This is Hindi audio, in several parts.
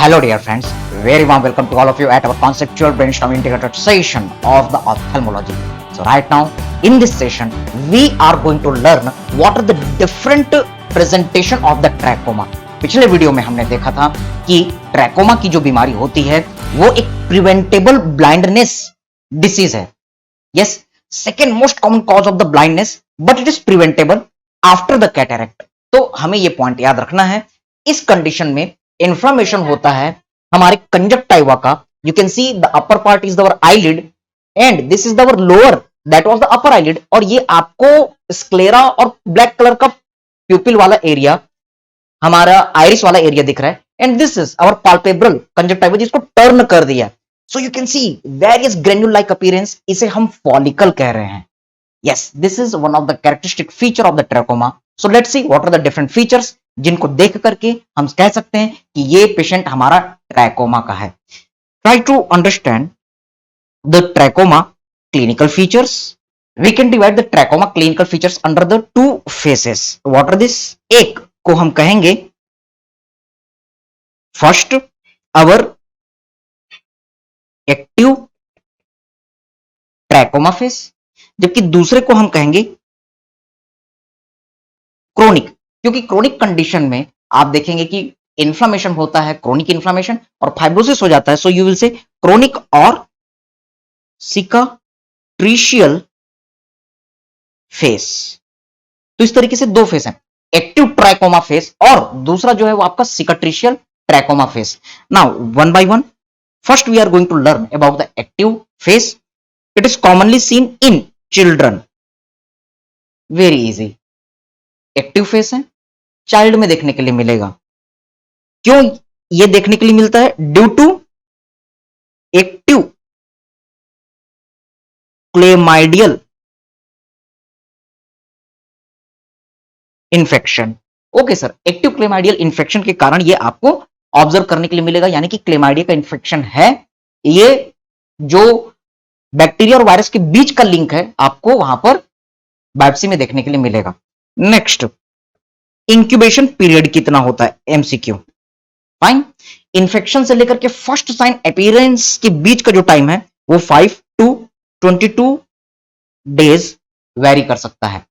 Hello dear friends, very warm welcome to all of you at our conceptual brainstorm integrated session of the ophthalmology. So right now in this session we are going to learn what are the different presentation of the trachoma. पिछले वीडियो में हमने देखा था कि ट्रैकोमा की जो बीमारी होती है वो एक प्रिवेंटेबल ब्लाइंडनेस डिसीज है. Yes, second most common cause of the blindness but it is preventable after the cataract. तो हमें ये पॉइंट याद रखना है. इस कंडीशन में इन्फ्लामेशन होता है हमारे कंजक्टिवा का. You can see the upper part is our eyelid and this is our lower that was the upper eyelid. और ये आपको स्क्लेरा और ब्लैक कलर का प्यूपिल वाला एरिया, हमारा आइरिस वाला एरिया दिख रहा है. And this is our palpebral conjunctiva जिसको टर्न कर दिया. So you can see various granule like appearance. इसे हम फॉलिकल कह रहे हैं. Yes, this is one of the characteristic feature of the trachoma. So let's see what are the different features जिनको देख करके हम कह सकते हैं कि ये पेशेंट हमारा ट्रैकोमा का है. Try to understand the trachoma clinical features. We can divide the trachoma clinical features under the two phases. What are this? एक को हम कहेंगे first our active trachoma phase, जबकि दूसरे को हम कहेंगे क्रोनिक. क्योंकि क्रोनिक कंडीशन में आप देखेंगे कि इन्फ्लामेशन होता है, क्रोनिक इन्फ्लामेशन, और फाइब्रोसिस हो जाता है. So you will say chronic और सिकाट्रीशियल फेस. तो इस तरीके से दो फेस हैं, एक्टिव ट्रैकोमा फेस और दूसरा जो है वो आपका cicatricial trachoma phase. Now one by one, first we are going to learn about the active phase. It is commonly seen in children. Very easy. Active phase है, चाइल्ड में देखने के लिए मिलेगा. क्यों ये देखने के लिए मिलता है? Due to active chlamydial infection. Okay sir, active chlamydial infection के कारण ये आपको ऑब्जर्व करने के लिए मिलेगा. यानी कि क्लेमाइडिया का इन्फेक्शन है. ये जो बैक्टीरिया और वायरस के बीच का लिंक है आपको वहां पर बायोप्सी में देखने के लिए मिलेगा. नेक्स्ट, इंक्यूबेशन पीरियड कितना होता है? एमसीक्यू. फाइन. इन्फेक्शन से लेकर के फर्स्ट साइन अपीयरेंस के बीच का जो टाइम है वो 5 to 22 डेज वेरी कर सकता है.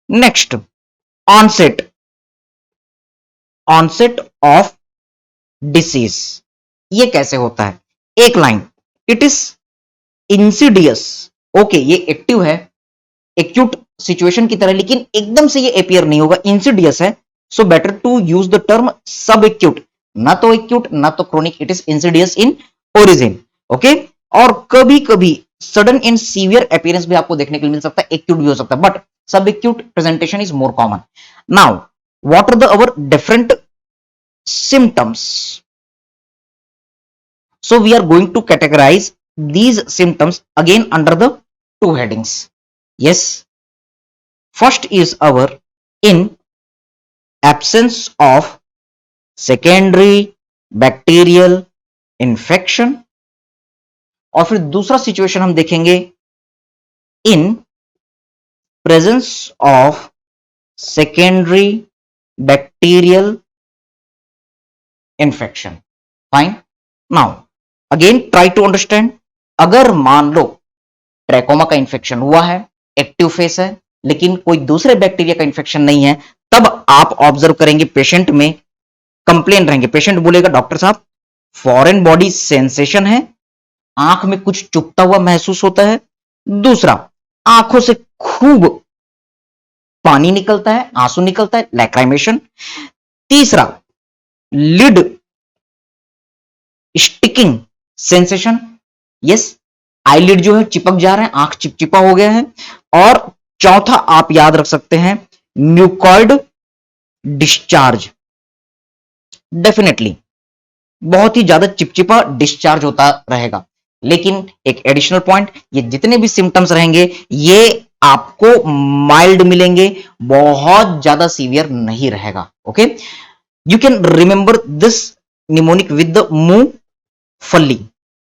Next, onset of disease. ये कैसे होता है? एक line, it is insidious. Okay, ये एक्टिव है एक्यूट सिचुएशन की तरह, लेकिन एकदम से ये अपियर नहीं होगा, इंसिडियस है. So better to use the term sub acute. ना तो एक्यूट ना तो chronic, it is insidious in origin. Okay. और कभी कभी सडन एंड सीवियर अपीयरेंस भी आपको देखने के लिए मिल सकता है, एक्यूट भी हो सकता है, but sub acute presentation is more common. Now what are the our different symptoms? So we are going to categorize these symptoms again under the two headings. Yes, first is our in absence of secondary bacterial infection. और फिर दूसरा सिचुएशन हम देखेंगे in presence of secondary bacterial infection. Fine. Now again try to understand. अगर मान लो ट्रैकोमा का इंफेक्शन हुआ है, एक्टिव फेस है, लेकिन कोई दूसरे बैक्टीरिया का इंफेक्शन नहीं है, तब आप ऑब्जर्व करेंगे पेशेंट में कंप्लेन रहेंगे. पेशेंट बोलेगा डॉक्टर साहब फॉरेन बॉडी सेंसेशन है, आंख में कुछ चुभता हुआ महसूस होता है. दूसरा, आंखों से खूब पानी निकलता है, आंसू निकलता है, लैक्राइमेशन. तीसरा, lid sticking sensation. Yes, eyelid जो है चिपक जा रहे हैं, आंख चिपचिपा हो गया है. और चौथा आप याद रख सकते हैं, म्यूकॉइड डिस्चार्ज. डेफिनेटली बहुत ही ज्यादा चिपचिपा डिस्चार्ज होता रहेगा. लेकिन एक एडिशनल पॉइंट, ये जितने भी सिम्टम्स रहेंगे ये आपको माइल्ड मिलेंगे, बहुत ज्यादा सीवियर नहीं रहेगा. Okay, you can remember this mnemonic with the मूंगफली.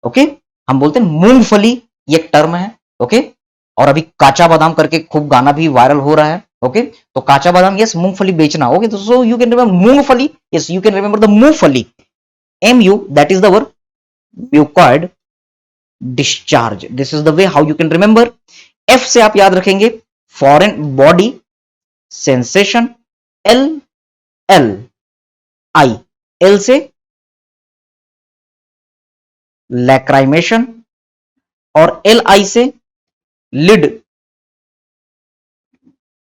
ओके, हम बोलते हैं मूंगफली, ये एक टर्म है. ओके, और अभी काचा बादाम करके खूब गाना भी वायरल हो रहा है. ओके, तो काचा बादाम, यस, मूंगफली बेचना. ओके, तो सो यू कैन रिमेंबर मूंगफली. Yes, you can remember the मूंगफली. MU, that is the word mucoid discharge. This is the way how you can remember. F से आप याद रखेंगे foreign body sensation. L, L, I, L से lacrimation और LI से lid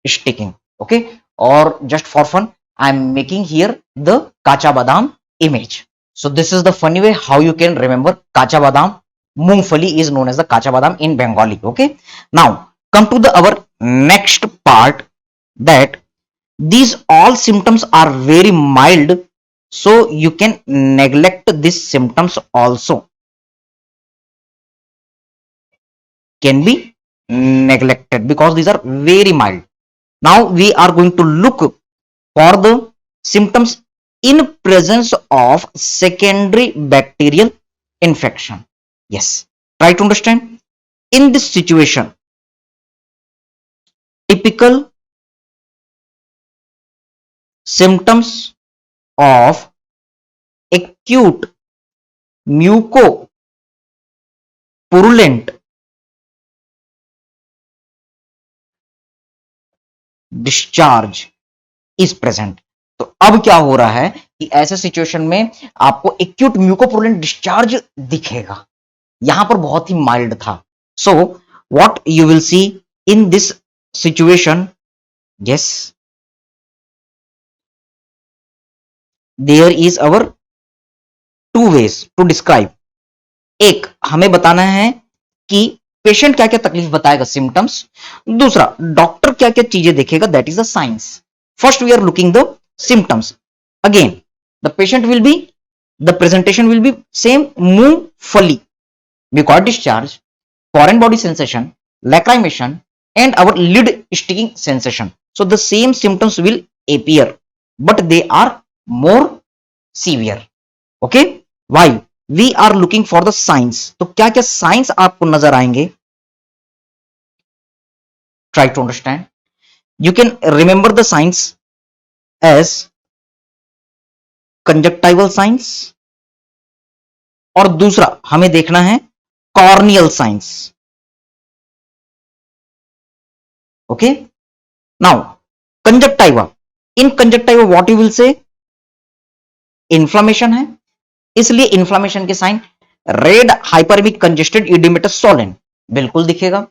sticking. Okay, or just for fun I am making here the kacha badam image. So this is the funny way how you can remember kacha badam. Mungfali is known as the kacha badam in Bengali. Okay, now come to the our next part, that these all symptoms are very mild, so you can neglect these symptoms also, can be neglected because these are very mild. Now we are going to look for the symptoms in presence of secondary bacterial infection. Yes, try to understand. In this situation, typical symptoms of acute mucopurulent discharge is present. तो अब क्या हो रहा है कि ऐसे सिचुएशन में आपको एक्यूट म्यूकोपुरुलेंट डिस्चार्ज दिखेगा, यहां पर बहुत ही माइल्ड था. So what you will see in this situation, yes, there is our two ways to describe. एक, हमें बताना है कि पेशेंट क्या क्या तकलीफ बताएगा, सिम्टम्स. दूसरा, डॉक्टर क्या क्या चीजें देखेगा, that is the science. First we are looking the symptoms. Again, the patient will be, the presentation will be same, mucopurulent, mucoid discharge, foreign body sensation, lacrimation, and our lid sticking sensation. So the same symptoms will appear, but they are more severe. Okay, why? We are looking for the signs. तो क्या क्या signs आपको नजर आएंगे? Try to understand. You can remember the signs as conjunctival science, और दूसरा हमें देखना है corneal science. Okay, now conjunctiva. In conjunctiva what you will say, inflammation है, इसलिए इन्फ्लामेशन के साइन रेड हाइपरमिक कंजेस्टेड इडिमेटस सोलेन बिल्कुल दिखेगा.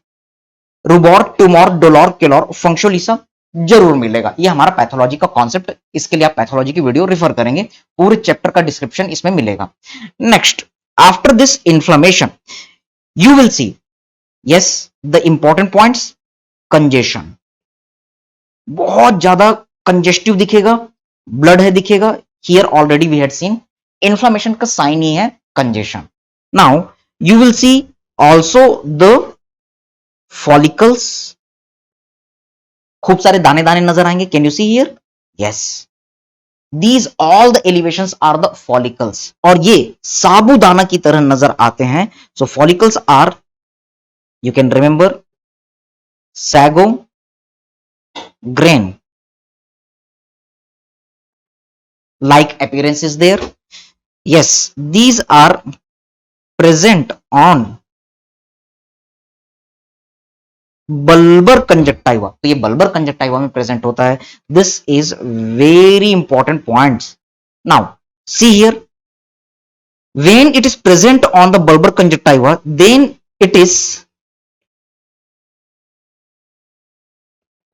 रूबोर, ट्यूमोर, डोलोर, केलोर, फंक्शोलिसा जरूर मिलेगा. ये हमारा पैथोलॉजी का कॉन्सेप्ट, इसके लिए आप पैथोलॉजी की वीडियो रेफर करेंगे, पूरे चैप्टर का डिस्क्रिप्शन इसमें मिलेगा. Next, after this inflammation you will see, yes, the important points, congestion, बहुत ज्यादा कंजेस्टिव दिखेगा, ब्लड है दिखेगा. Here already we had seen inflammation का साइन ही है congestion. Now you will see also the follicles, खूब सारे दाने दाने नजर आएंगे. Can you see here? Yes, these all the elevations are the follicles, और ये साबूदाना की तरह नजर आते हैं. So follicles are, you can remember, sago grain like appearance is there. Yes, these are present on bulbar conjunctiva. तो ये बल्बर कंजक्टाइवा में प्रेजेंट होता है. This is very important points. Now see here, when it is present on the bulbar conjunctiva, then it is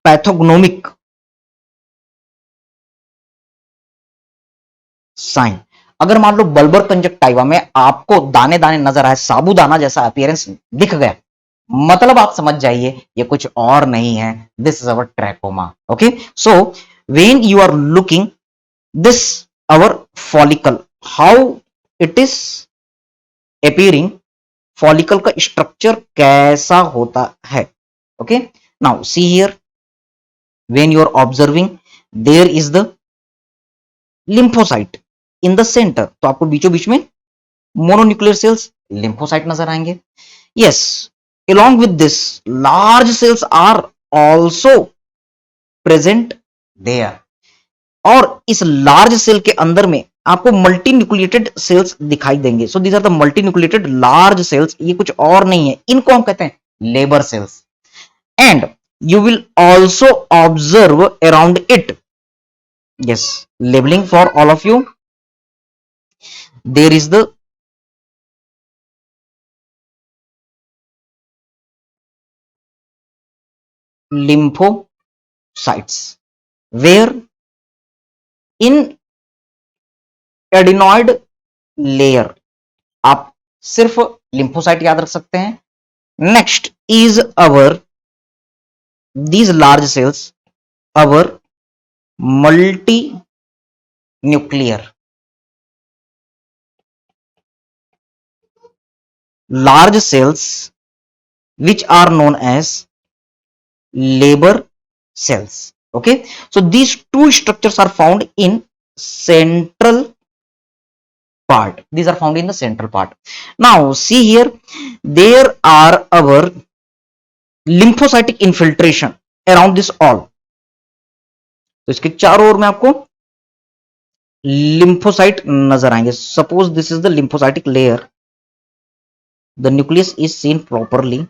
pathognomonic sign. अगर मान लो बल्बर कंजक्टाइवा में आपको दाने दाने नजर आए, साबूदाना जैसा अपीयरेंस दिख गया, मतलब आप समझ जाइए ये कुछ और नहीं है, this is our trachoma. Okay, so when you are looking this our follicle, how it is appearing, follicle का स्ट्रक्चर कैसा होता है. Okay, now see here, when you are observing, there is the lymphocyte in the centre. तो आपको बीचों बीच में मोनोन्यूक्लियर सेल्स, लिम्फोसाइट नजर आएंगे. Yes, along with this large cells are also present there, और इस लार्ज सेल के अंदर में आपको मल्टी न्यूक्लिएटेड सेल्स दिखाई देंगे. So these are the multi nucleated large cells. ये कुछ और नहीं है, इनको हम कहते हैं Leber cells. And you will also observe around it, yes, labeling for all of you, there is the lymphocytes, where in adenoid layer आप सिर्फ lymphocyte याद रख सकते हैं. Next is our these large cells, our multinuclear large cells, which are known as labor cells. Okay, so these two structures are found in central part. These are found in the central part. Now see here, there are our lymphocytic infiltration around this all. तो इसके चारों ओर में आपको lymphocyte नजर आएंगे. Suppose this is the lymphocytic layer. The nucleus is seen properly.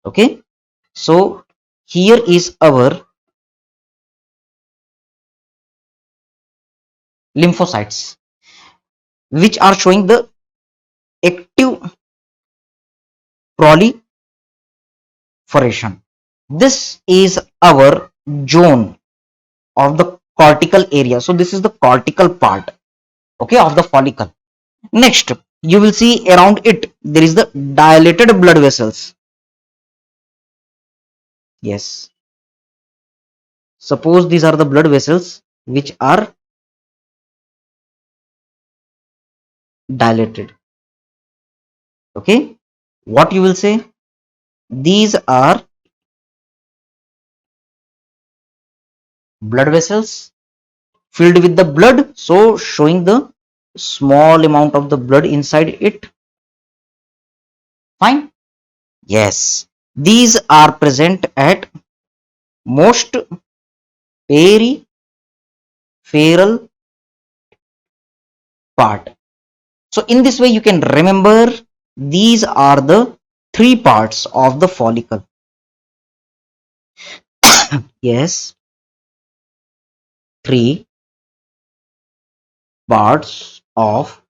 Okay, so here is our lymphocytes, which are showing the active proliferation. This is our zone of the cortical area. So this is the cortical part, okay, of the follicle. Next, you will see around it there is the dilated blood vessels. Yes, suppose these are the blood vessels which are dilated. Okay, what you will say, these are blood vessels filled with the blood, so showing the small amount of the blood inside it. Fine. Yes, these are present at most peripheral part. So in this way you can remember these are the three parts of the follicle. Yes, three parts of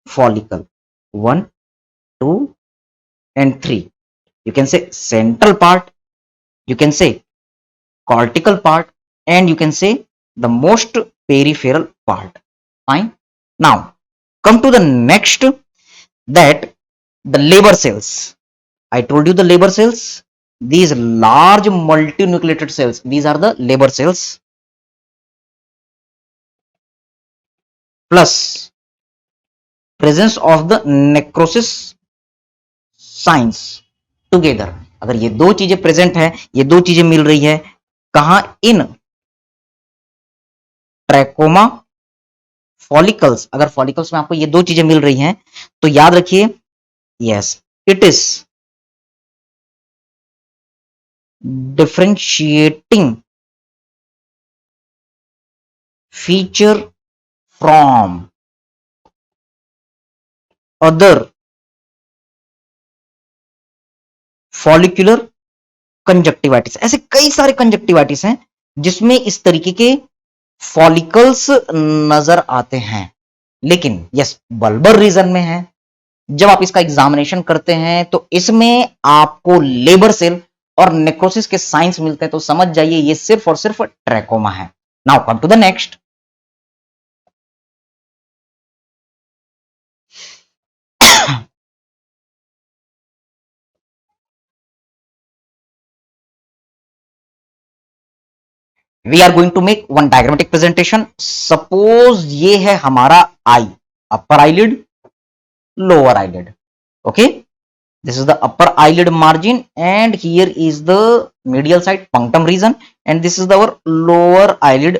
follicle, 1, 2 and 3. You can say central part, you can say cortical part, and you can say the most peripheral part. Fine. Now come to the next, that the labor cells. I told you the labor cells, these large multinucleated cells, these are the labor cells, plus presence of the necrosis signs together. अगर ये दो चीजें प्रेजेंट है, ये दो चीजें मिल रही है कहां, इन ट्रैकोमा फॉलिकल्स. अगर फॉलिकल्स में आपको ये दो चीजें मिल रही हैं तो याद रखिए, yes, it is differentiating feature from other follicular conjunctivitis. ऐसे कई सारे कंजक्टिवाइटिस हैं जिसमें इस तरीके के फॉलिकल्स नजर आते हैं, लेकिन यस बल्बर रीजन में है. जब आप इसका एग्जामिनेशन करते हैं तो इसमें आपको लेबर सेल और नेक्रोसिस के साइंस मिलते हैं, तो समझ जाइए ये सिर्फ और सिर्फ ट्रैकोमा है. Now come to the next. We are going to make one diagrammatic presentation. Suppose ये है हमारा eye, upper eyelid, lower eyelid. Okay, this is the upper eyelid margin and here is the medial side punctum region and this is our lower eyelid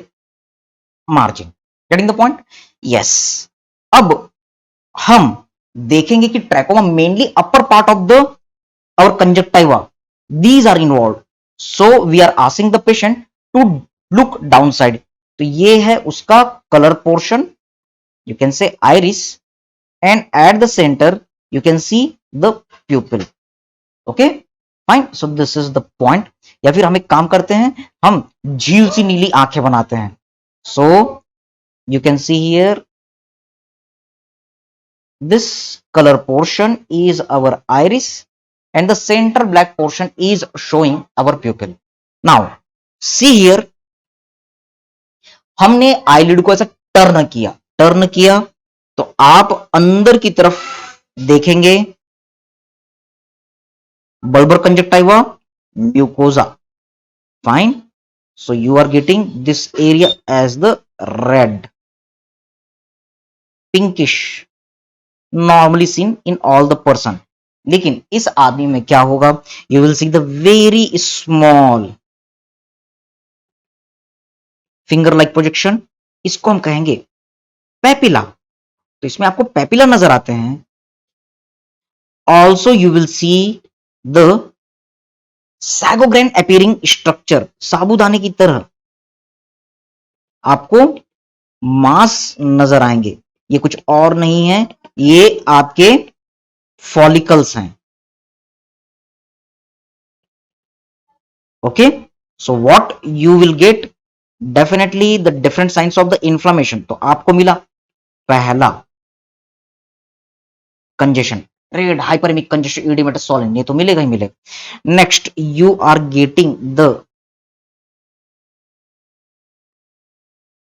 margin. Getting the point? Yes. अब हम देखेंगे कि trachoma mainly upper part of the our conjunctiva, these are involved. So we are asking the patient to look down side. तो ये है उसका colour portion, you can say iris, and at the centre you can see the pupil. Okay fine, so this is the point. या फिर हम एक काम करते हैं, हम झील सी नीली आंखें बनाते हैं। सो you can see here this color portion is our iris and the center black portion is showing our pupil. Now see here, हमने आईलिड को ऐसा टर्न किया तो आप अंदर की तरफ देखेंगे bulbar conjunctiva, mucosa. Fine, so you are getting this area as the red, pinkish, normally seen in all the person. लेकिन इस आदमी में क्या होगा, you will see the very small finger like projection, इसको हम कहेंगे पेपिला। तो इसमें आपको पेपिला नजर आते हैं। Also you will see the sago grain appearing structure, साबूदाने की तरह आपको मास नजर आएंगे। ये कुछ और नहीं है, ये आपके फॉलिकल्स हैं। Okay, so what you will get, definitely the different signs of the inflammation. तो आपको मिला पहला congestion, red hyperemic congestion edematous swollen, ये तो मिलेगा ही मिलेगा। Next you are getting the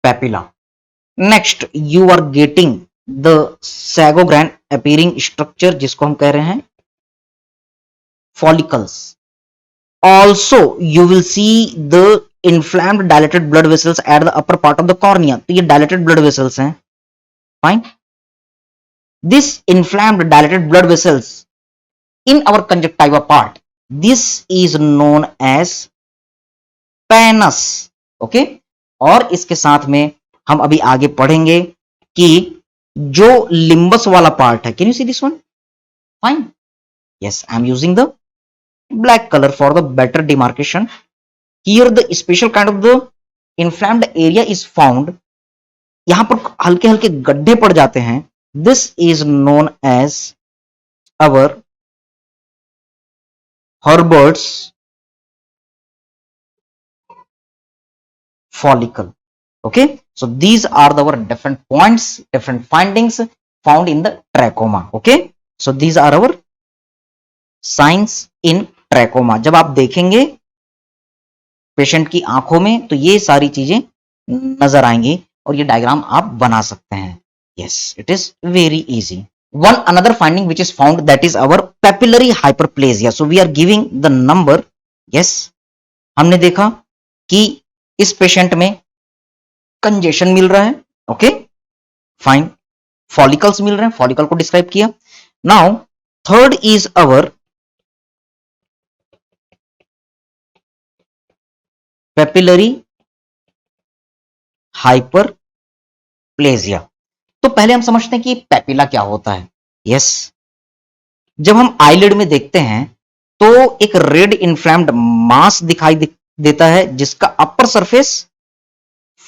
papilla, next you are getting the sago grain appearing structure, जिसको हम कह रहे हैं follicles. Also you will see the inflamed dilated blood vessels at the upper part of the cornea। तो ये dilated blood vessels हैं। Fine, this inflamed dilated blood vessels in our conjunctiva part, this is known as pannus। Okay, और इसके साथ में हम अभी आगे पढ़ेंगे कि जो लिम्बस वाला पार्ट है, can you see this one? Fine, yes, I am using the black colour for the better demarcation. Here the special kind of the inflamed area is found, यहां पर हल्के हल्के गड्ढे पड़ जाते हैं। This is known as our Herbert's follicle। Okay, so these are our different points, different findings found in the trachoma। Okay, so these are our signs in trachoma। जब आप देखेंगे पेशेंट की आंखों में तो ये सारी चीजें नजर आएंगी और ये डायग्राम आप बना सकते हैं। Yes, it is very easy. One another finding which is found, that is our papillary hyperplasia. So we are giving the number. Yes, हमने देखा कि इस पेशेंट में कंजेशन मिल रहा है। ओके फाइन, फॉलिकल्स मिल रहे हैं, फॉलिकल को डिस्क्राइब किया। Now third is our papillary hyperplasia. तो पहले हम समझते हैं कि पेपिला क्या होता है। यस, जब हम आईलिड में देखते हैं तो एक रेड इन्फ्लेम्ड मास दिखाई देता है जिसका अपर सरफेस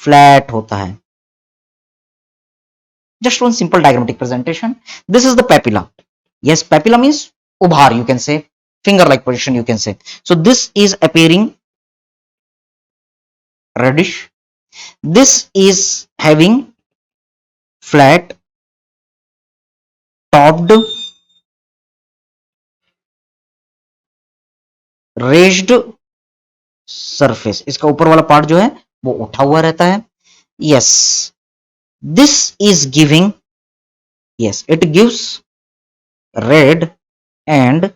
फ्लैट होता है। Just one simple diagrammatic presentation, this is the papilla. Yes, papilla means उभार, you can say finger like position, you can say. So this is appearing reddish, this is having flat topped raised surface, इसका ऊपर वाला पार्ट जो है वो उठा हुआ रहता है। yes, this is giving, yes, it gives red and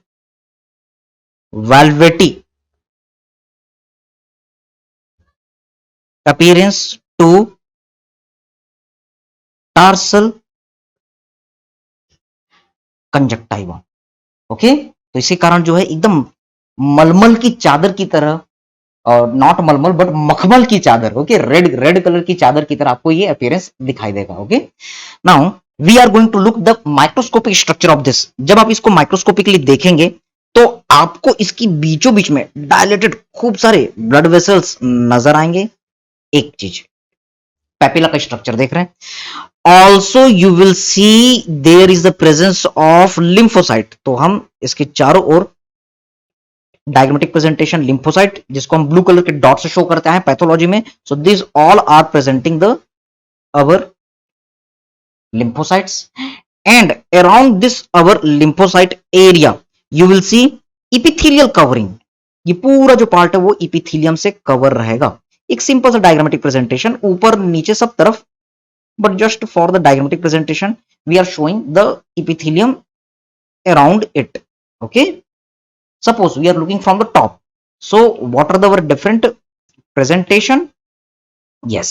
velvety appearance to tarsal conjunctiva। Okay, तो इसी कारण जो है एकदम मलमल की चादर की तरह, और नॉट मलमल बट मखमल की चादर, ओके, रेड कलर की चादर की तरह आपको ये अपीयरेंस दिखाई देगा। Okay, now we are going to look the microscopic structure of this. जब आप इसको माइक्रोस्कोपिकली देखेंगे तो आपको इसकी बीचों बीच में डायलेटेड खूब सारे ब्लड वेसल्स नजर आएंगे। एक चीज, पेपिला का स्ट्रक्चर देख रहे हैं। Also you will see there is the presence of lymphocyte. तो हम इसके चारों ओर डायग्रामेटिक प्रेजेंटेशन लिम्फोसाइट, जिसको हम ब्लू कलर के डॉट से शो करते हैं पैथोलॉजी में। So this all are presenting the our lymphocytes, and around this our lymphocyte area you will see epithelial covering। ये पूरा जो पार्ट है वो इपिथीलियम से कवर रहेगा। एक सिंपल सा डायग्रामेटिक प्रेजेंटेशन, ऊपर नीचे सब तरफ, but just for the diagrammatic presentation we are showing the epithelium around it। okay, suppose we are looking from the top, so what are the our different presentation? yes,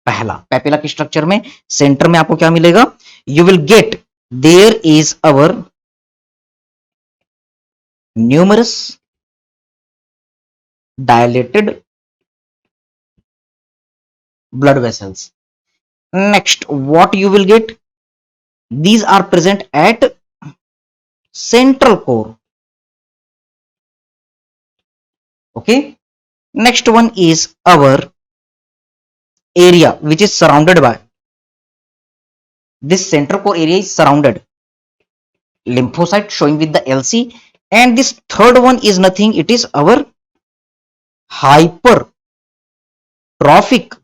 पहला पेपिला के स्ट्रक्चर में सेंटर में आपको क्या मिलेगा? You will get there is our numerous dilated blood vessels। next what you will get? these are present at central core। okay, next one is our area which is surrounded by, this central core area is surrounded lymphocyte showing with the LC, and this third one is nothing, it is our hypertrophic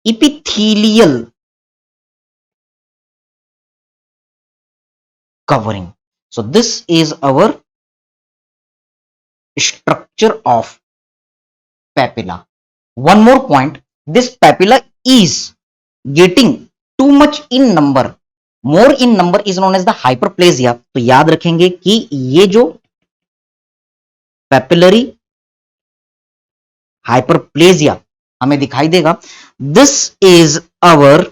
epithelial covering। so this is our structure of papilla। one more point, this papilla is getting too much in number, more in number is known as the hyperplasia। तो याद रखेंगे कि ये जो papillary hyperplasia हमें दिखाई देगा, this is our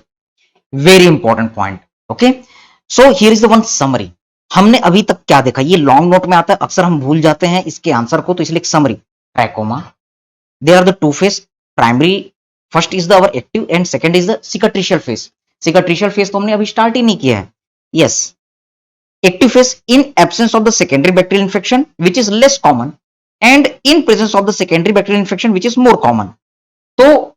very important point। okay, so here is the one summary। हमने अभी तक क्या देखा? ये लॉन्ग नोट में आता है, अक्सर हम भूल जाते हैं इसके आंसर को, तो इसलिए एक summary. Trachoma, there are the two phase, primary first is the our active and second is the cicatricial phase. Cicatricial phase तो हमने अभी स्टार्ट ही नहीं किया है। Yes, active phase in absence of the secondary bacterial infection which is less common, and in presence of the secondary bacterial infection which is more common. तो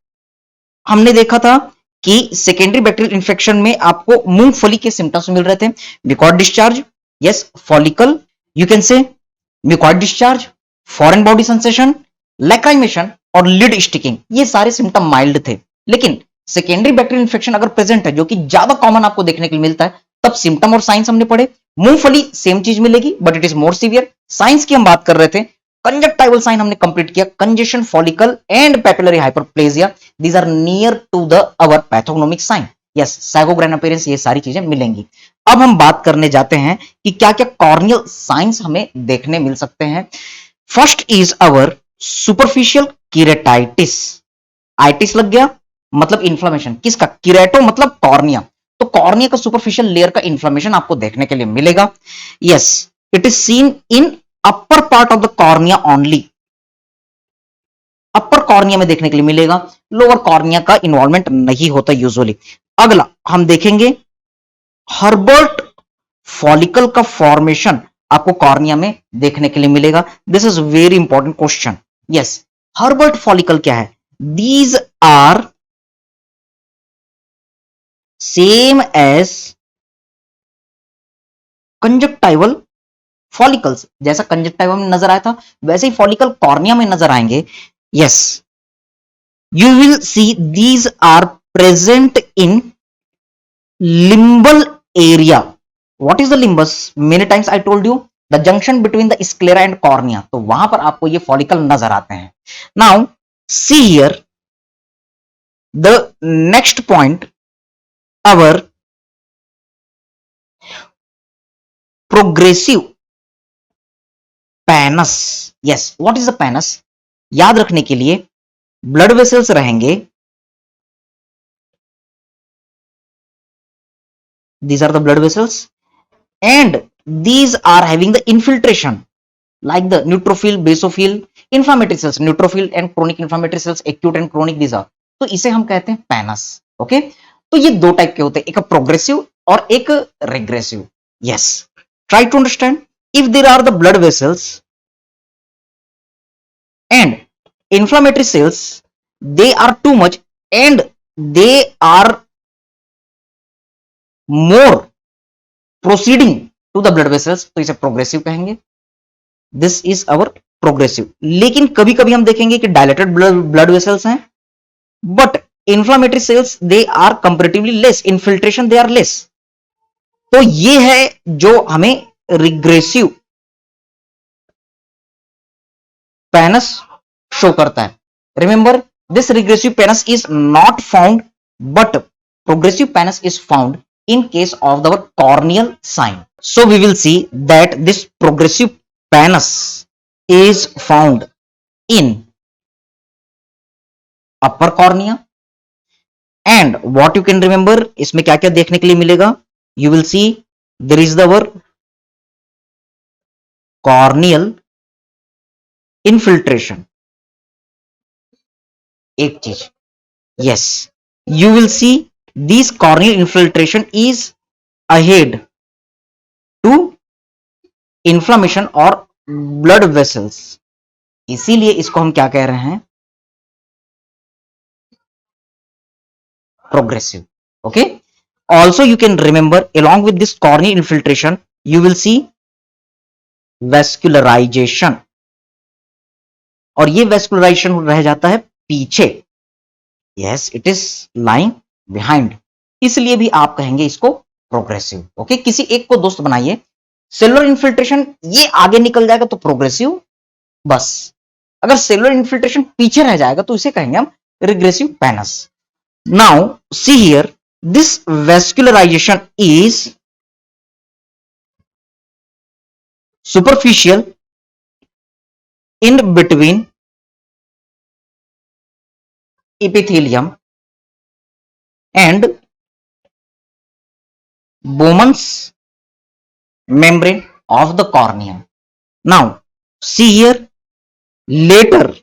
हमने देखा था कि सेकेंडरी बैक्टीरियल इन्फेक्शन में आपको मूंगफली के सिम्टम्स मिल रहे थे। Mucoid discharge, yes, follicle, you can से mucoid discharge, foreign body sensation, लैक्राइमेशन और लिड स्टिकिंग, ये सारे सिम्टम माइल्ड थे। लेकिन सेकेंडरी बैक्टीरियल इन्फेक्शन अगर प्रेजेंट है, जो कि ज्यादा कॉमन आपको देखने के लिए मिलता है, तब सिम्टम और साइंस हमने पढ़े। मूंगफली सेम चीज मिलेगी but it is more severe. Signs की हम बात कर रहे थे, कंजक्टाइवल साइन हमने कंप्लीट किया, congestion, follicle and papillary hyperplasia, these are near to the our pathognomonic sign. Yes, sago grain appearance, ये सारी चीजें मिलेंगी। अब हम बात करने जाते हैं कि क्या क्या कॉर्नियल साइंस हमें देखने मिल सकते हैं। First is our superficial keratitis. Itis लग गया मतलब इन्फ्लेमेशन, किसका? कीरेटो मतलब कॉर्निया, तो कॉर्निया का सुपरफिशियल लेयर का इन्फ्लेमेशन आपको देखने के लिए मिलेगा। Yes, it is seen in upper part of the cornea only, upper cornea में देखने के लिए मिलेगा, लोअर कॉर्निया का इन्वॉल्वमेंट नहीं होता यूजुअली। अगला हम देखेंगे हर्बर्ट फॉलिकल का फॉर्मेशन आपको कॉर्निया में देखने के लिए मिलेगा। This is very important question. Yes, Herbert follicle क्या है? These are same as conjunctival follicles, जैसा कंजक्टाइवल में नजर आया था वैसे ही फॉलिकल कॉर्निया में नजर आएंगे। Yes, you will see these are present in limbal area. What is the limbus? Many times I told you the junction between the sclera and cornea, तो वहां पर आपको ये फॉलिकल नजर आते हैं। Now see here the next point, our progressive pannus. Yes, what is the pannus? याद रखने के लिए ब्लड वेसल्स रहेंगे, these are the blood vessels, and these are having the infiltration like the neutrophil, basophil, inflammatory cells, neutrophil and chronic inflammatory cells, acute and chronic, these are, तो इसे हम कहते हैं पैनस। ओके, तो ये दो टाइप के होते हैं, एक प्रोग्रेसिव और एक regressive. Yes, try to understand. if there are the blood vessels and inflammatory cells, they are too much and they are more proceeding to the blood vessels, तो इसे प्रोग्रेसिव कहेंगे. This is our progressive. लेकिन कभी कभी हम देखेंगे कि डायलेटेड ब्लड वेसल्स हैं, but inflammatory cells they are comparatively less, infiltration they are less. तो ये है जो हमें रिग्रेसिव पैनस शो करता है. Remember, this regressive pannus is not found, but progressive pannus is found in case of the corneal sign. So we will see that this progressive pannus is found in upper cornea. And what you can remember, इसमें क्या क्या देखने के लिए मिलेगा? You will see there is the word corneal infiltration. एक चीज, yes, you will see this corneal infiltration is ahead to inflammation or blood vessels. इसीलिए इसको हम क्या कह रहे हैं? Progressive. Okay. Also, you can remember along with this corneal infiltration, you will see vascularization. और ये vascularization रह जाता है पीछे. Yes, it is lying behind. इसलिए भी आप कहेंगे इसको प्रोग्रेसिव. ओके, किसी एक को दोस्त बनाइए. सेलुलर इन्फिल्ट्रेशन ये आगे निकल जाएगा तो प्रोग्रेसिव बस. अगर सेलुलर इन्फिल्ट्रेशन पीछे रह जाएगा तो इसे कहेंगे हम regressive pannus. Now see here, this vascularization is superficial in between epithelium and Bowman's membrane of the cornea. Now see here, later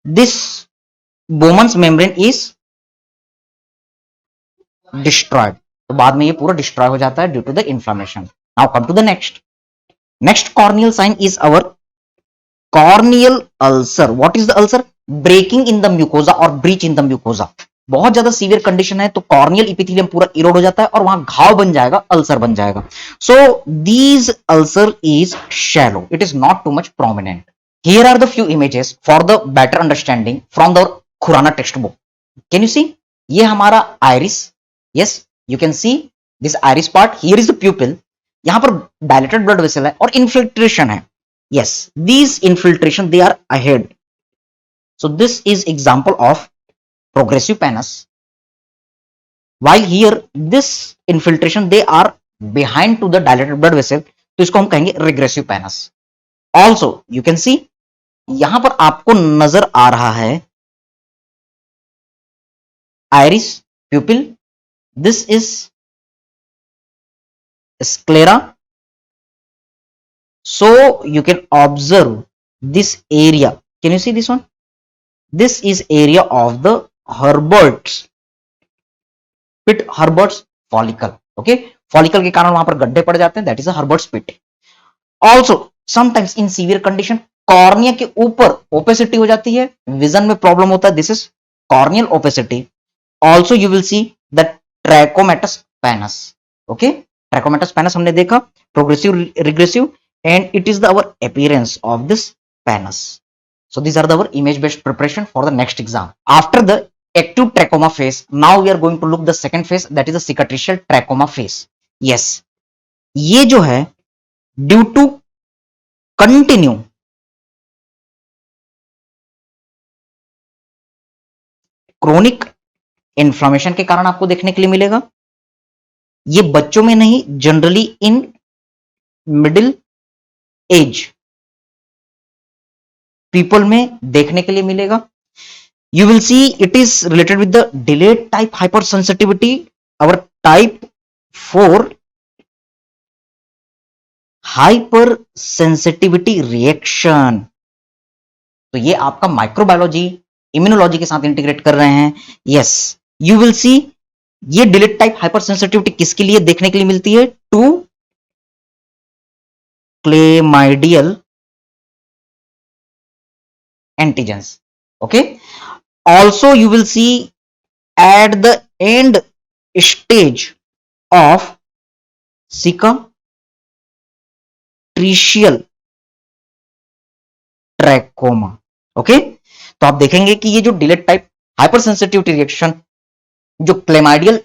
this Bowman's membrane is destroyed. तो बाद में ये पूरा डिस्ट्रॉय हो जाता है due to the inflammation. Now come to the next corneal sign is our corneal ulcer. What is the ulcer? Breaking in the mucosa or breach in the mucosa. बहुत ज्यादा सीवियर कंडीशन है तो कॉर्नियल इपिथेलियम पूरा इरोड हो जाता है और वहां घाव बन जाएगा, अल्सर बन जाएगा. So these ulcer is shallow, it is not too much prominent. Here are the few images for the better understanding from the Khurana text book. Can you see? ये हमारा iris. Yes, you can see this iris part. Here is the pupil. यहां पर डायलेटेड ब्लड वेसल है और इन्फिल्ट्रेशन है. Yes, these infiltration they are ahead. So this is example of progressive pannus. While here this infiltration they are behind to the dilated blood vessel, तो इसको हम कहेंगे regressive pannus. Also you can see यहां पर आपको नजर आ रहा है iris, pupil. This is sclera. So you can observe this area. Can you see this one? This is area of the Herbert's pit, Herbert's follicle. Okay, follicle के कारण वहां पर गड्ढे पड़ जाते हैं. That is a Herbert's pit. Also sometimes in severe condition cornea के ऊपर opacity हो जाती है, विजन में प्रॉब्लम होता है. This is corneal opacity. Also you will see the trachomatous pannus. Okay, trachomatous pannus हमने देखा, progressive, regressive. And it is our appearance of this pannus. So these are our image based preparation for the next exam. After the acute trachoma phase, now we are going to look the second phase, that is the cicatricial trachoma phase. Yes, ये जो है due to continue chronic inflammation के कारण आपको देखने के लिए मिलेगा. ये बच्चों में नहीं, generally in middle age people में देखने के लिए मिलेगा. You will see it is related with the delayed type hyper sensitivity, our type 4 hyper sensitivity reaction. तो ये आपका माइक्रोबायोलॉजी इम्यूनोलॉजी के साथ इंटीग्रेट कर रहे हैं. यस, यू विल सी ये डिलेड टाइप हाइपर सेंसिटिविटी किसके लिए देखने के लिए मिलती है? To chlamydial antigens. Okay, also you will see at the end stage of cicatricial trachoma. Okay, तो आप देखेंगे कि ये जो delayed type hypersensitivity reaction जो क्लेमाइडियल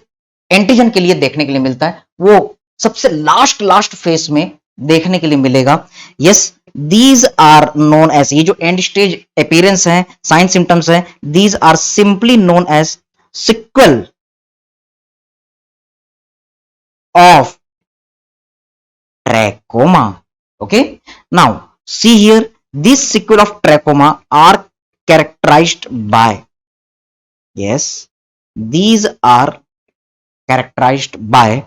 एंटीजन के लिए देखने के लिए मिलता है वो सबसे लास्ट फेज में देखने के लिए मिलेगा. Yes, these are known as, ये जो एंड स्टेज अपीयरेंस है, साइन सिम्टम्स है, these are simply known as sequel of trachoma. Okay, now see here, this sequel of trachoma are characterized by, yes, these are characterized by,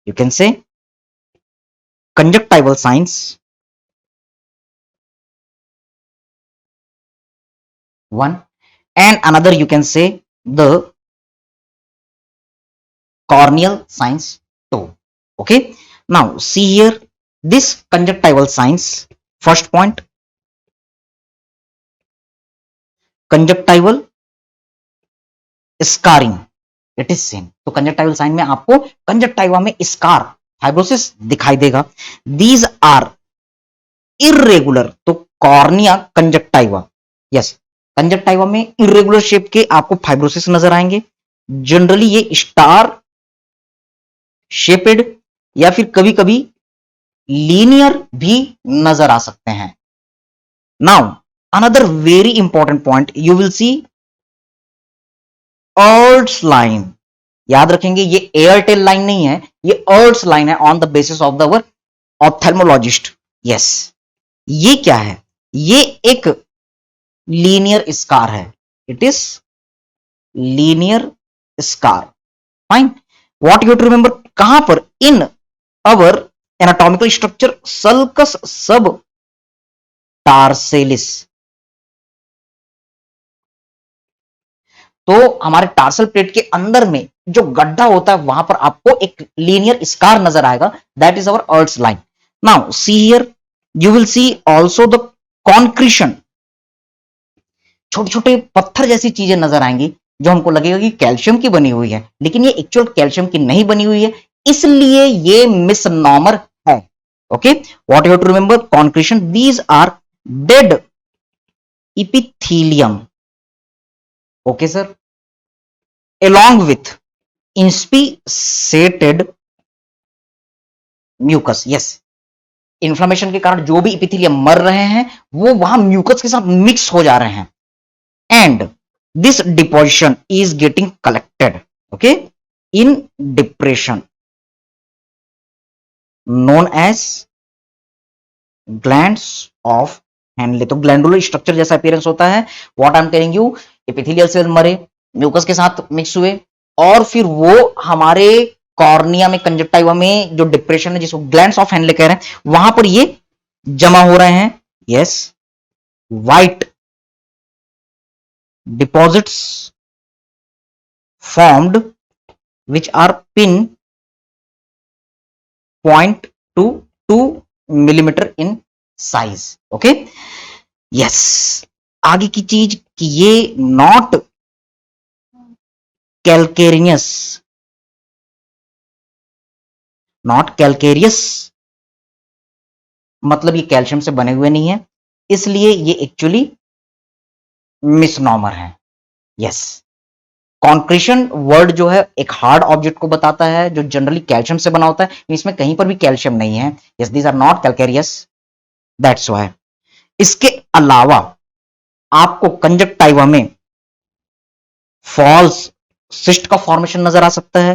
you can say, conjunctival signs, one, and another you can say the corneal signs two. Okay, now see here, this conjunctival signs, first point, conjunctival scarring, it is seen. तो कंजक्टाइवल साइन में आपको कंजक्टाइवा में स्कार फाइब्रोसिस दिखाई देगा. दीज आर इरेगुलर, तो कॉर्निया कंजक्टाइवा, यस, कंजक्टाइवा में इरेगुलर शेप के आपको फाइब्रोसिस नजर आएंगे. जनरली ये स्टार शेपेड या फिर कभी कभी लीनियर भी नजर आ सकते हैं. Now another very important point, you will see Arlt's line. याद रखेंगे ये एयरटेल लाइन नहीं है, ये अर्ट्स लाइन है on the basis of the our ophthalmologist. Yes, ये क्या है? ये एक लीनियर स्कार है. It is linear scar. Fine, what you to remember, कहां पर? In our anatomical structure sulcus sub tarsalis. तो हमारे टार्सल प्लेट के अंदर में जो गड्ढा होता है वहां पर आपको एक लीनियर स्कार नजर आएगा. That is our Arlt's line. Now see here, you will see also the concretion. छोटे छोटे पत्थर जैसी चीजें नजर आएंगी जो हमको लगेगा कि कैल्शियम की बनी हुई है, लेकिन ये एक्चुअल कैल्शियम की नहीं बनी हुई है, इसलिए ये मिसनॉमर है. Okay, what you to remember, concretion, these are dead epithelium. Okay sir, along with inspissated mucus. yes, inflammation के कारण जो भी इपिथेलियम मर रहे हैं वो वहां म्यूकस के साथ मिक्स हो जा रहे हैं. And this deposition is getting collected, okay, in depression known as glands of Henle. तो ग्लैंडुलर स्ट्रक्चर जैसा अपीयरेंस होता है. What I am telling you, epithelial cell मरे, म्यूकस के साथ मिक्स हुए और फिर वो हमारे कॉर्निया में, कंजक्टाइवा में जो डिप्रेशन है जिसको ग्लैंड्स ऑफ हैनले कह रहे हैं, वहां पर ये जमा हो रहे हैं. Yes, white deposits formed which are pin 0.22 millimetre in size. Okay, yes, आगे की चीज कि ये नॉट कैलकेरियस, नॉट कैलकेरियस मतलब ये कैल्शियम से बने हुए नहीं है, इसलिए ये एक्चुअली मिसनॉमर है. यस, कॉन्क्रीशन वर्ड जो है एक हार्ड ऑब्जेक्ट को बताता है जो जनरली कैल्शियम से बना होता है, इसमें कहीं पर भी कैल्शियम नहीं है. Yes, these are not calcareous, that's why. इसके अलावा आपको कंजक्टाइवा में फॉल्स सिस्ट का फॉर्मेशन नजर आ सकता है,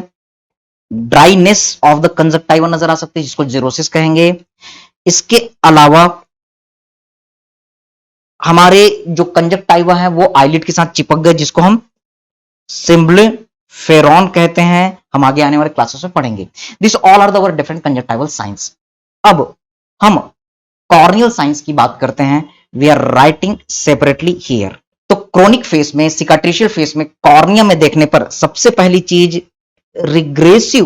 ड्राइनेस ऑफ द कंजक्टाइवा नजर आ सकती है जिसको जीरोसिस कहेंगे. इसके अलावा हमारे जो कंजक्टाइवा है वो आईलिड के साथ चिपक गए जिसको हम सिम्बलिफेरॉन कहते हैं. हम आगे आने वाले क्लासेस में पढ़ेंगे. This all are the different conjunctival signs. अब हम कॉर्नियल साइंस की बात करते हैं. We are writing separately here. तो क्रोनिक फेस में, सिकाट्रिशियल फेस में, कॉर्निया में देखने पर सबसे पहली चीज रिग्रेसिव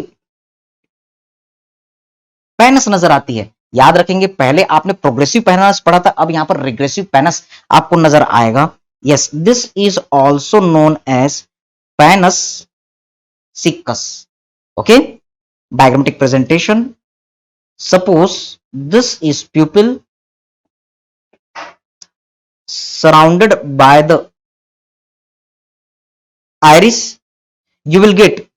पेनस नजर आती है. याद रखेंगे, पहले आपने प्रोग्रेसिव पेनस पढ़ा था, अब यहां पर रिग्रेसिव पेनस आपको नजर आएगा। Yes, this is also known as pannus siccus. Okay, diagrammatic presentation, suppose this is pupil surrounded by the iris. You will get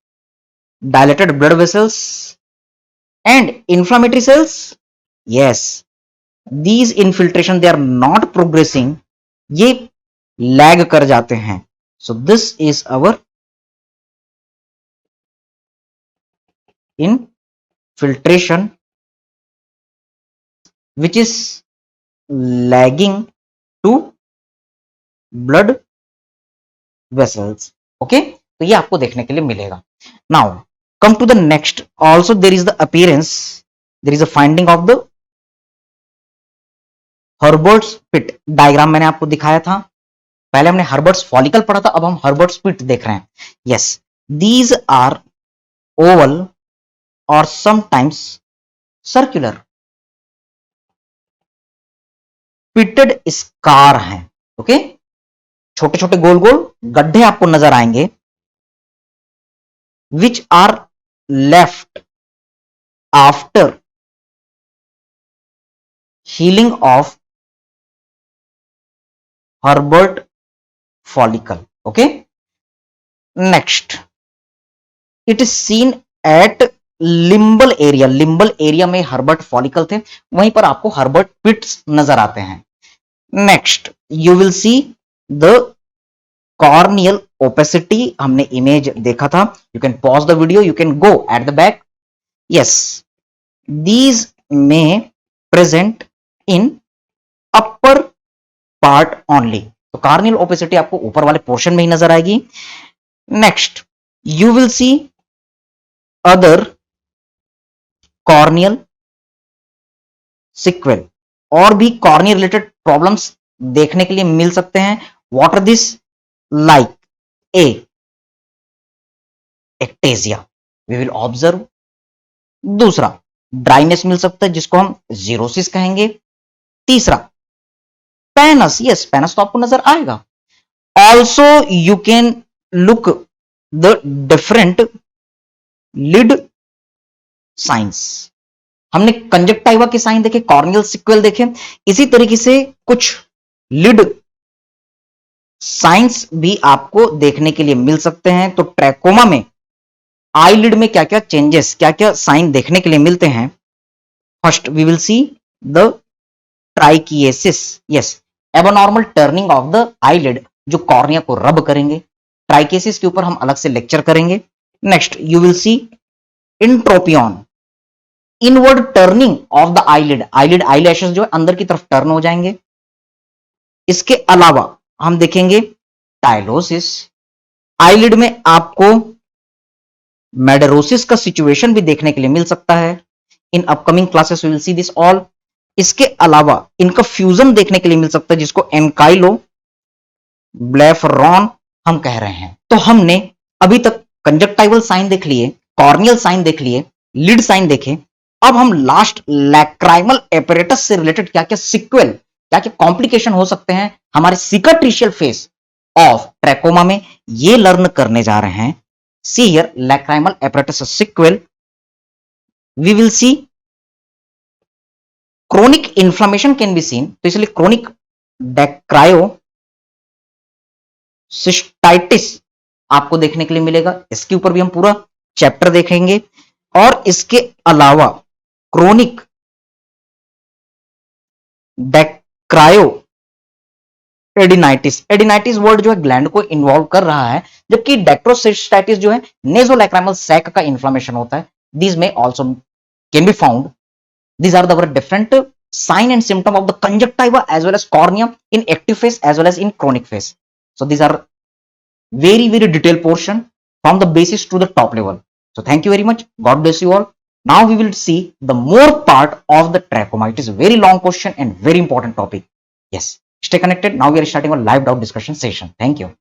dilated blood vessels and inflammatory cells. Yes, these infiltration they are not progressing, ये लैग कर जाते हैं. So this is our infiltration which is lagging to blood vessels. Okay, तो ये आपको देखने के लिए मिलेगा. Now come to the next. Also there is the appearance, there is a finding of the Herbert's pit. Diagram मैंने आपको दिखाया था, पहले हमने हर्बर्ट्स फॉलिकल पढ़ा था, अब हम हर्बर्ट्स पिट देख रहे हैं. यस, दीज आर ओवल और समटाइम्स सर्कुलर पिटेड स्कार हैं. ओके, छोटे छोटे गोल गोल गड्ढे आपको नजर आएंगे, which are left after healing of Herbert follicle. Okay, next it is seen at limbal area. limbal area में Herbert follicle थे, वहीं पर आपको Herbert pits नजर आते हैं. next you will see the corneal opacity. हमने इमेज देखा था, you can pause the video, you can go at the back. yes, these may present in upper part only. तो कार्नियल ओपेसिटी आपको ऊपर वाले पोर्शन में ही नजर आएगी. Next you will C other corneal sequel. और भी कॉर्नियल रिलेटेड प्रॉब्लम्स देखने के लिए मिल सकते हैं. What are this? Like a ectasia we will observe. दूसरा ड्राइनेस मिल सकता है जिसको हम जीरोसिस कहेंगे. तीसरा पेनस. यस, पेनस तो आपको नजर आएगा. Also you can look the different lid signs. हमने कंजक्टाइवा के साइन देखे, कॉर्नियल सिक्वेल देखे, इसी तरीके से कुछ लिड साइंस भी आपको देखने के लिए मिल सकते हैं. तो ट्रैकोमा में आई लिड में क्या क्या चेंजेस, क्या क्या साइन देखने के लिए मिलते हैं. First we will see the trichiasis. Yes, abnormal turning of the eyelid, जो कॉर्निया को रब करेंगे. ट्राइकेसिस के ऊपर हम अलग से लेक्चर करेंगे. Next you will see entropion, inward turning of the eyelid. Eyelid eyelashes जो है अंदर की तरफ टर्न हो जाएंगे. इसके अलावा हम देखेंगे टाइलोसिस. आईलिड में आपको मेडरोसिस का सिचुएशन भी देखने के लिए मिल सकता है. In upcoming classes we will see this all. इसके अलावा इनका फ्यूजन देखने के लिए मिल सकता है जिसको एनकाइलो ब्लेफरॉन हम कह रहे हैं. तो हमने अभी तक कंजक्टाइवल साइन देख लिए, कॉर्नियल साइन देख लिए, लिड साइन देखे. अब हम लास्ट लैक्राइमल एपरेटस से रिलेटेड क्या क्या सिक्वेल, क्या क्या कॉम्प्लिकेशन हो सकते हैं हमारे सिकाट्रिशियल फेज ऑफ ट्रैकोमा में, ये लर्न करने जा रहे हैं. See here lacrimal apparatus sequel. We will see chronic inflammation can be seen. तो इसलिए क्रोनिक डेक्रायोसिस्टाइटिस आपको देखने के लिए मिलेगा. इसके ऊपर भी हम पूरा चैप्टर देखेंगे. और इसके अलावा क्रोनिक डेक्रायो एडिनाइटिस. एडिनाइटिस वर्ड जो है ग्लैंड को इन्वॉल्व कर रहा है, जबकि डेक्ट्रोसिस्टाइटिस जो है नेजोलैक्राइमल सैक का इन्फ्लामेशन होता है. दीज में also can be found. These are the different sign and symptom of the conjunctiva as well as cornea in active phase as well as in chronic phase. So these are very detailed portion from the basis to the top level. So thank you very much. God bless you all. Now we will see the more part of the trachoma. It is a very long question and very important topic. Yes. Stay connected. Now we are starting a live doubt discussion session. Thank you.